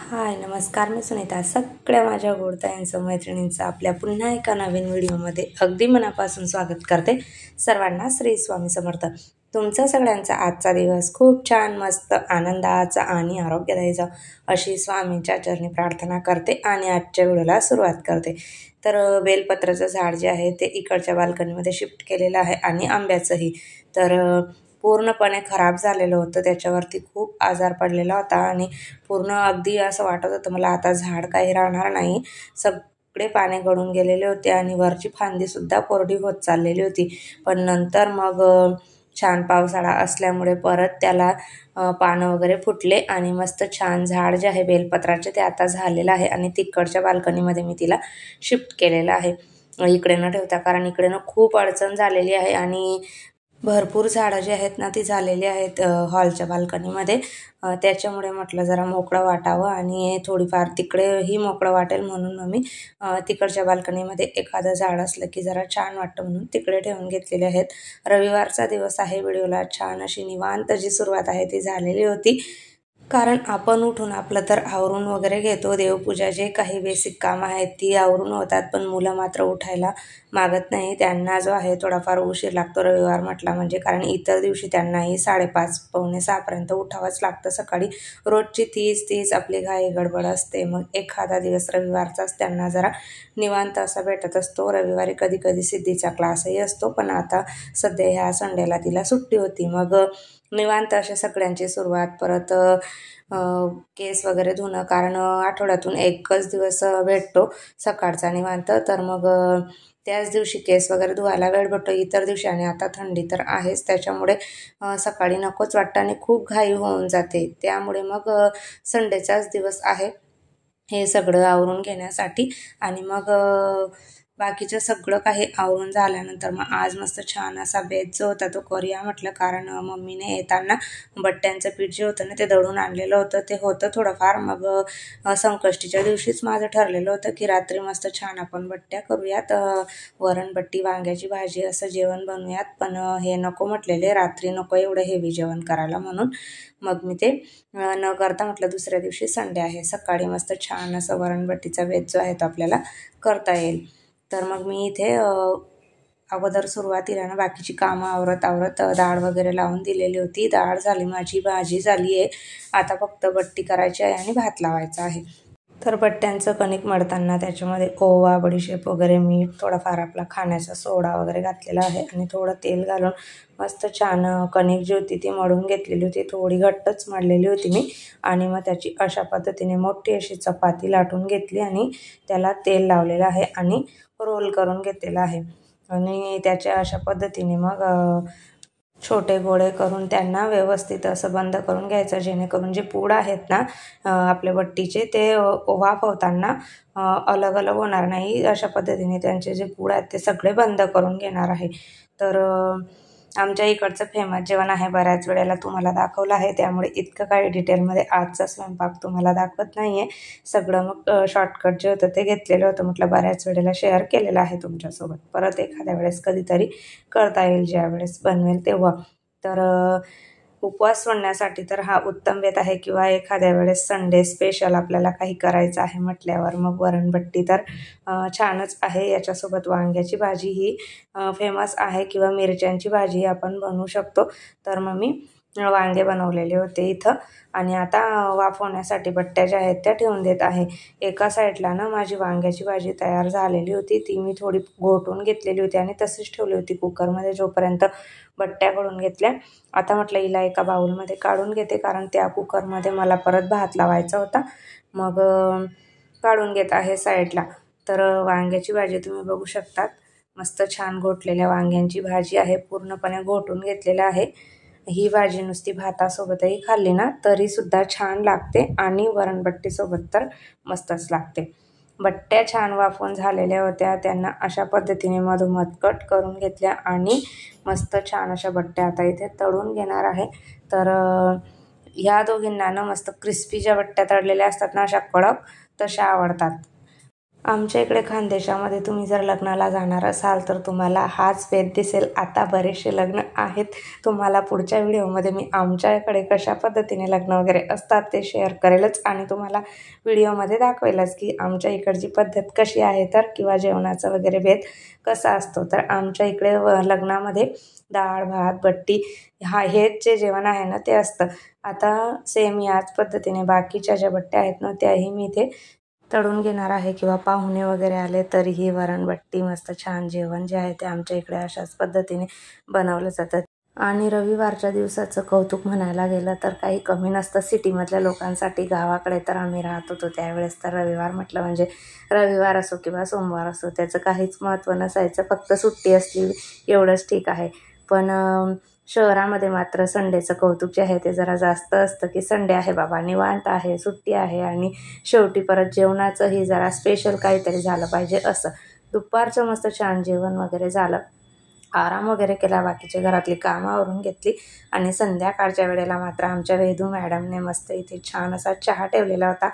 हाय नमस्कार, मी सुनीता. सगळ्या माझ्या गोडताईंचं मैत्रिणींचं आपल्या पुन्हा एका नवीन व्हिडिओमध्ये अगदी मनापासून स्वागत करते. सर्वांना श्री स्वामी समर्थ. तुमचा सगळ्यांचा आजचा दिवस खूप छान, मस्त, आनंदाचा आणि आरोग्यदायीचा अशी स्वामींच्या चरणी प्रार्थना करते आणि आजच्या व्हिडिओला सुरुवात करते. तर बेलपत्राचं झाड जे आहे ते इकडच्या बाल्कनीमध्ये शिफ्ट केलेलं आहे आणि आंब्याचंही. तर पूर्णपणे खराब झालेलं होतं, त्याच्यावरती खूप आजार पडलेला होता आणि पूर्ण अगदी असं वाटत होतं मला आता झाड काही राहणार नाही. सगळे पाने गळून गेलेले होते आणि वरची फांदीसुद्धा कोरडी होत चाललेली होती. पण नंतर मग छान पावसाळा असल्यामुळे परत त्याला पानं वगैरे फुटले आणि मस्त छान झाड जे आहे बेलपत्राचे ते आता झालेलं आहे आणि तिकडच्या बाल्कनीमध्ये मी तिला शिफ्ट केलेलं आहे. इकडे न ठेवता, कारण इकडे ना खूप अडचण झालेली आहे आणि भरपूर झाडं जी आहेत ना ती झालेली आहेत हॉलच्या बाल्कनीमध्ये. त्याच्यामुळे म्हटलं जरा मोकळं वाटावं आणि थोडीफार तिकडेही मोकळं वाटेल म्हणून मग मी तिकडच्या बाल्कनीमध्ये एखादं झाड असलं की जरा छान वाटतं म्हणून तिकडे ठेवून घेतलेले आहेत. रविवारचा दिवस आहे. व्हिडिओला छान अशी निवांत जी सुरुवात आहे ती झालेली होती, कारण आपण उठून आपलं तर आवरून वगैरे घेतो. देवपूजा जे काही बेसिक कामं आहेत ती आवरून होतात, पण मुलं मात्र उठायला मागत नाही. त्यांना जो आहे थोडाफार उशीर लागतो रविवार म्हटला म्हणजे, कारण इतर दिवशी त्यांनाही 5:30 पावणे 6पर्यंत उठावंच लागतं. सकाळी रोजची तीच आपली घाई गडबड असते. मग एखादा दिवस रविवारचाच त्यांना जरा निवांत असा भेटत असतो. रविवारी कधी कधी सिद्धीचा क्लासही असतो, पण आता सध्या ह्या संडेला तिला सुट्टी होती. मग निवांत अशा सगळ्यांची सुरुवात. परत केस वगैरे धुणं, कारण आठवड्यातून एकच दिवस भेटतो सकाळचा निवांत, तर मग त्याच दिवशी केस वगैरे धुवायला वेळ भेटतो. इतर दिवशी आणि आता थंडी तर आहेच, त्याच्यामुळे सकाळी नकोच वाटतं आणि खूप घाई होऊन जाते. त्यामुळे मग संडेचाच दिवस आहे हे सगळं आवरून घेण्यासाठी. आणि मग बाकीचं सगळं काही आवरून झाल्यानंतर मग आज मस्त छान असा बेत जो होता तो करूया म्हटलं, कारण मम्मीने येताना बट्ट्यांचं पीठ जे होतं ना ते दळून आणलेलं होतं. ते होतं थोडंफार. मग संकष्टीच्या दिवशीच माझं ठरलेलं होतं की रात्री मस्त छान आपण बट्ट्या करूयात, वरणबट्टी, वांग्याची भाजी असं जेवण बनवूयात. पण हे नको म्हटलेले, रात्री नको एवढं हेवी जेवण करायला, म्हणून मग मी ते न करता म्हटलं दुसऱ्या दिवशी संडे आहे, सकाळी मस्त छान असं वरणबट्टीचा बेत जो आहे तो आपल्याला करता येईल. तर मग मी इथे अगोदर सुरुवातीला ना बाकीची कामं आवरत डाळ वगैरे लावून दिलेली होती. डाळ झाली माझी, भाजी झाली आहे. आता फक्त बट्टी करायची आहे आणि भात लावायचा आहे. तर बट्ट्यांचं कणिक मळताना त्याच्यामध्ये ओवा, बडीशेप वगैरे, मीठ, थोडाफार आपला खाण्याचा सोडा वगैरे घातलेला आहे आणि थोडं तेल घालून मस्त छान कणिक जी होती ती मळून घेतलेली होती. थोडी घट्टच मळलेली होती मी. आणि मग त्याची अशा पद्धतीने मोठी अशी चपाती लाटून घेतली आणि त्याला तेल लावलेलं आहे आणि रोल करून घेतलेला आहे. आणि त्याच्या अशा पद्धतीने मग छोटे गोळे करून त्यांना व्यवस्थित असं बंद करून घ्यायचं, जेणेकरून जे पूड आहेत ना आपले बट्टीचे ते वाफवताना अलग अलग होणार नाही. अशा पद्धतीने त्यांचे जे पूड आहेत ते सगळे बंद करून घेणार आहे. तर आमच्या इकडचं फेमस जेवण आहे, बऱ्याच वेळेला तुम्हाला दाखवलं आहे, त्यामुळे इतकं काही डिटेलमध्ये आजचा स्वयंपाक तुम्हाला दाखवत नाही आहे. सगळं मग शॉर्टकट जे होतं ते घेतलेलं होतं. म्हटलं बऱ्याच वेळेला शेअर केलेलं आहे तुमच्यासोबत, परत एखाद्या वेळेस कधीतरी करता येईल, ज्या वेळेस बनवेल तेव्हा. तर उपवास सोडण्यासाठी तर हा उत्तम बेत आहे, किंवा एखाद्या वेळेस संडे स्पेशल आपल्याला काही करायचं आहे म्हटल्यावर मग वरणबट्टी तर छानच आहे. याच्यासोबत वांग्याची भाजी ही फेमस आहे, किंवा मिरच्यांची भाजी आपण बनवू शकतो. तर मग मी वांगे बनवलेले होते इथं आणि आता वाफवण्यासाठी बट्ट्या ज्या आहेत त्या ठेवून देत आहे. एका साईडला ना माझी वांग्याची भाजी तयार झालेली होती, ती मी थोडी घोटून घेतलेली होती आणि तशीच ठेवली होती कुकरमध्ये, जोपर्यंत बट्ट्या करून घेतल्या. आता म्हटलं हिला एका बाउलमध्ये काढून घेते, कारण त्या कुकरमध्ये मला परत भात लावायचा होता. मग काढून घेत आहे साईडला. तर वांग्याची भाजी तुम्ही बघू शकतात, मस्त छान घोटलेल्या वांग्यांची भाजी आहे, पूर्णपणे घोटून घेतलेलं आहे. ही भाजी नुसती भातासोबतही खाल्ली ना तरीसुद्धा छान लागते आणि वरणबट्टीसोबत तर मस्तच लागते. बट्ट्या छान वाफवून झालेल्या होत्या, त्यांना अशा पद्धतीने मधोमध कट करून घेतल्या आणि मस्त छान अशा बट्ट्या आता इथे तळून घेणार आहे. तर ह्या दोघींना ना मस्त क्रिस्पी ज्या बट्ट्या तळलेल्या असतात ना अशा कडक, तशा आवडतात. आमच्या इकडे खानदेशामध्ये तुम्ही जर लग्नाला जाणार असाल तर तुम्हाला हाच बेत दिसेल. आता बरेचसे लग्न आहेत. तुम्हाला पुढच्या व्हिडिओमध्ये मी आमच्याकडे कशा पद्धतीने लग्न वगैरे असतात ते शेअर करेलच आणि तुम्हाला व्हिडिओमध्ये दाखवेलच की आमच्या इकडची पद्धत कशी आहे तर किंवा जेवणाचा वगैरे बेत कसा असतो. तर आमच्या इकडे लग्नामध्ये डाळ भात बट्टी हेच जे जेवण आहे ना ते असतं. आता सेम याच पद्धतीने बाकीच्या ज्या बट्ट्या आहेत ना त्याही मी इथे तळून घेणार आहे किंवा पाहुणे वगैरे आले तरीही वरणबट्टी मस्त छान जेवण जे आहे ते आमच्या इकडे अशाच पद्धतीने बनवलं जातं. आणि रविवारच्या दिवसाचं कौतुक म्हणायला गेलं तर काही कमी नसतं सिटीमधल्या लोकांसाठी. गावाकडे तर आम्ही राहत होतो त्यावेळेस तर रविवार म्हटलं म्हणजे रविवार असो किंवा सोमवार असो त्याचं काहीच महत्त्व नसायचं. फक्त सुट्टी असली एवढंच ठीक आहे. पण शहरामध्ये मात्र संडेचं कौतुक जे आहे ते जरा जास्त असतं की संडे आहे बाबा, निवांत आहे, सुट्टी आहे आणि शेवटी परत जेवणाचंही जरा स्पेशल काहीतरी झालं पाहिजे असं. दुपारचं मस्त छान जेवण वगैरे झालं, आराम वगैरे केला, बाकीचे घरातली कामं आवरून घेतली आणि संध्याकाळच्या वेळेला मात्र आमच्या वेदू मॅडमने मस्त इथे छान असा चहा ठेवलेला होता.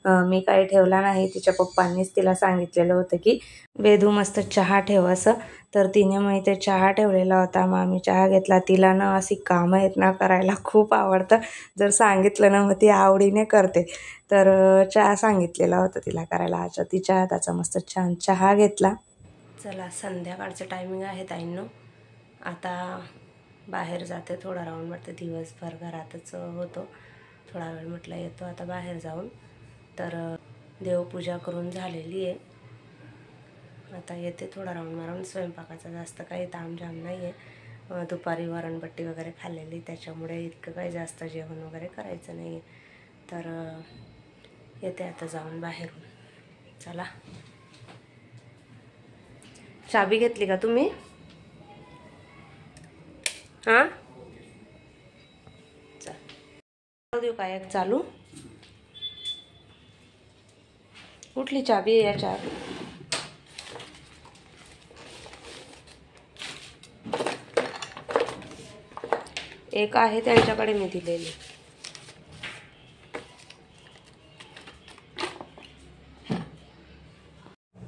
मी काही ठेवला नाही, तिच्या पप्पांनीच तिला सांगितलेलं होतं की वेदू मस्त चहा ठेव असं. तर तिने मग इथे चहा ठेवलेला होता. मग आम्ही चहा घेतला. तिला ना अशी कामं आहेत ना करायला खूप आवडतं. जर सांगितलं ना मग ती आवडीने करते. तर चहा सांगितलेला होता तिला करायला. अच्छा तिच्या हाताचा मस्त छान चहा घेतला. चला संध्याकाळचं टायमिंग आहे ताईंनो. आता बाहेर जाते, थोडा राऊंड मारते. दिवसभर घरातच होतो, थोडा वेळ म्हटलं येतो आता बाहेर जाऊन. तर देवपूजा करून झालेली आहे. आता येते थोडा राऊंड मारून. स्वयंपाकाचा जास्त काही तामझाम नाही आहे. दुपारी वरणबट्टी वगैरे खाल्लेली त्याच्यामुळे इतकं काही जास्त जेवण वगैरे करायचं नाही आहे. तर येते आता जाऊन बाहेरून. चला, चाबी घेतली का तुम्ही? हां चल देऊ का एक चालू? कुठली चाबी आहे याच्यात? एक आहे त्यांच्याकडे मी दिलेली.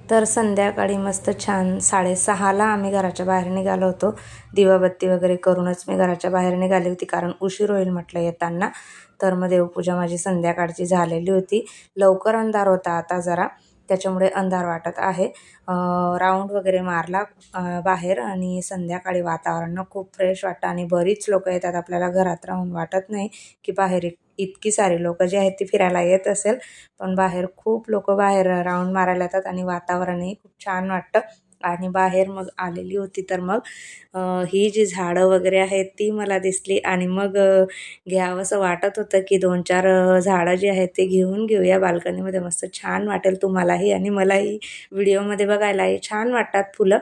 तर संध्याकाळी मस्त छान 6:30ला आम्ही घराच्या बाहेर निघालो होतो. दिवाबत्ती वगैरे करूनच मी घराच्या बाहेर निघाली होती कारण उशीर होईल म्हटलं येताना. तर मग देवपूजा माझी संध्याकाळची झालेली होती. लवकर अंधार होता आता जरा, त्याच्यामुळे अंधार वाटत आहे. राऊंड वगैरे मारला बाहेर आणि संध्याकाळी वातावरण खूप फ्रेश वाटतं आणि बरीच लोकं येतात. आपल्याला घरात राहून वाटत नाही की बाहेर इतकी सारी लोकं जी आहेत ती फिरायला येत असेल, पण बाहेर खूप लोकं बाहेर राऊंड मारायला येतात आणि वातावरणही खूप छान वाटतं. आणि बाहेर मग आलेली होती तर मग ही जी झाडं वगैरे आहेत ती मला दिसली आणि मग घ्यावंसं वाटत होतं की 2-4 झाडं जी आहेत ते घेऊया बाल्कनीमध्ये. मस्त छान वाटेल तुम्हालाही आणि मलाही व्हिडिओमध्ये बघायलाही छान वाटतात फुलं.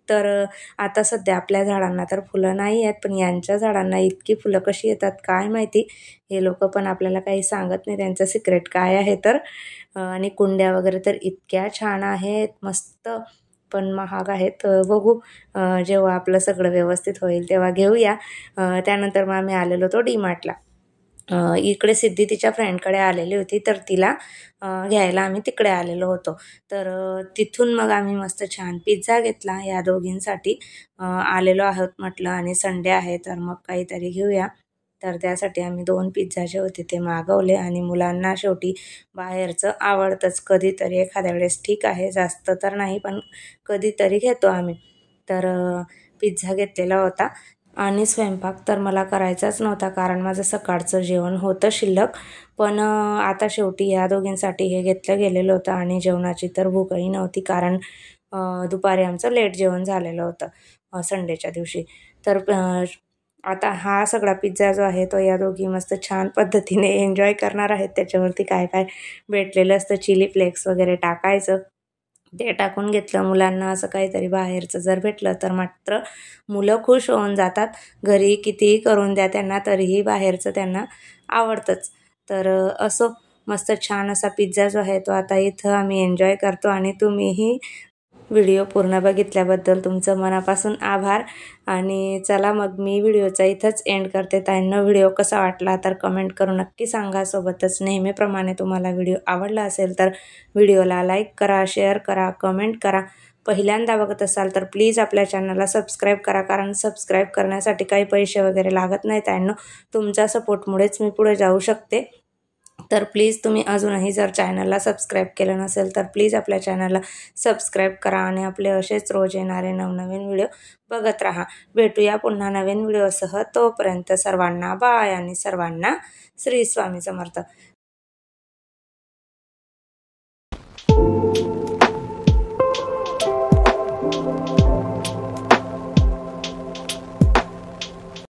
तर आता सध्या आपल्या झाडांना तर फुलं नाही आहेत, पण यांच्या झाडांना इतकी फुलं कशी येतात काय माहिती. हे लोक पण आपल्याला काही सांगत नाही त्यांचं सिक्रेट काय आहे तर. आणि कुंड्या वगैरे तर इतक्या छान आहेत मस्त, पण महाग आहेत. बघू जेव्हा आपलं सगळं व्यवस्थित होईल तेव्हा घेऊया. त्यानंतर मग आम्ही आलेलो होतो डीमार्टला. इकडे सिद्धी तिच्या फ्रेंडकडे आलेली होती तर तिला घ्यायला आम्ही तिकडे आलेलो होतो. तर तिथून मग आम्ही मस्त छान पिझ्झा घेतला या दोघींसाठी. आलेलो आहोत म्हटलं आणि संडे आहे तर मग काहीतरी घेऊया. तर त्यासाठी आम्ही 2 पिझ्झा जे होते ते मागवले आणि मुलांना शेवटी बाहेरचं आवडतंच. कधीतरी एखाद्या वेळेस ठीक आहे, जास्त तर नाही पण कधीतरी घेतो आम्ही. तर पिझ्झा घेतलेला होता आणि स्वयंपाक तर मला करायचाच नव्हता कारण माझं सकाळचं जेवण होतं शिल्लक. पण आता शेवटी या दोघींसाठी हे घेतलं गेलेलं होतं आणि जेवणाची तर भूकही नव्हती कारण दुपारी आमचं लेट जेवण झालेलं होतं संडेच्या दिवशी. तर आता हा सगळा पिझ्झा जो आहे तो या दोघी मस्त छान पद्धतीने एन्जॉय करणार आहेत. त्याच्यावरती काय काय भेटलेलं असतं, चिली फ्लेक्स वगैरे टाकायचं, ते टाकून घेतलं. मुलांना असं काहीतरी बाहेरचं जर भेटलं तर मात्र मुलं खुश होऊन जातात. घरी कितीही करून द्या त्यांना तरीही बाहेरचं त्यांना आवडतंच. तर मस्त छान असा पिझ्झा जो आहे तो आता इथं आम्ही एन्जॉय करतो आणि तुम्हीही व्हिडिओ पूर्ण बघितल्याबद्दल तुमचं मनापासून आभार. आणि चला मग मी व्हिडिओचा इथंच एंड करते. ताईंनो व्हिडिओ कसा वाटला तर कमेंट करून नक्की सांगा. सोबतच नेहमीप्रमाणे तुम्हाला व्हिडिओ आवडला असेल तर व्हिडिओला लाईक करा, शेअर करा, कमेंट करा. पहिल्यांदा बघत असाल तर प्लीज आपल्या चॅनलला सबस्क्राईब करा, कारण सबस्क्राईब करण्यासाठी काही पैसे वगैरे लागत नाही ताईंनो. तुमच्या सपोर्टमुळेच मी पुढे जाऊ शकते. तर प्लीज तुम्ही अजूनही जर चॅनलला सबस्क्राईब केलं नसेल तर प्लीज आपल्या चॅनलला सबस्क्राईब करा आणि आपले असेच रोज येणारे नवनवीन व्हिडिओ बघत राहा. भेटूया पुन्हा नवीन व्हिडिओसह. तोपर्यंत सर्वांना बाय आणि सर्वांना श्री स्वामी समर्थ.